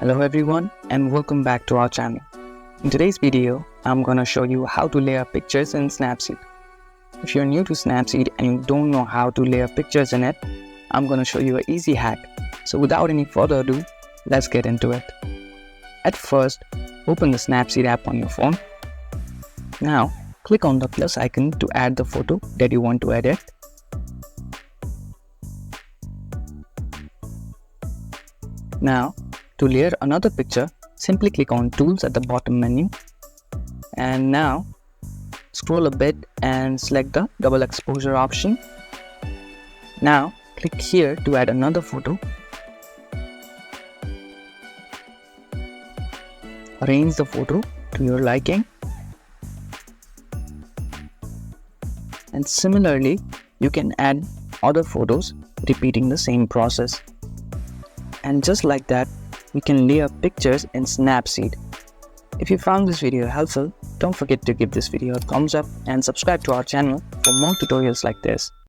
Hello everyone and welcome back to our channel. In today's video, I'm gonna show you how to layer pictures in Snapseed. If you're new to Snapseed and you don't know how to layer pictures in it, I'm gonna show you an easy hack. So without any further ado, let's get into it. At first, open the Snapseed app on your phone. Now, click on the plus icon to add the photo that you want to edit. Now, to layer another picture, simply click on Tools at the bottom menu. And now, scroll a bit and select the double exposure option. Now, click here to add another photo. Arrange the photo to your liking. And similarly, you can add other photos, repeating the same process. And just like that, we can layer pictures in Snapseed. If you found this video helpful, don't forget to give this video a thumbs up and subscribe to our channel for more tutorials like this.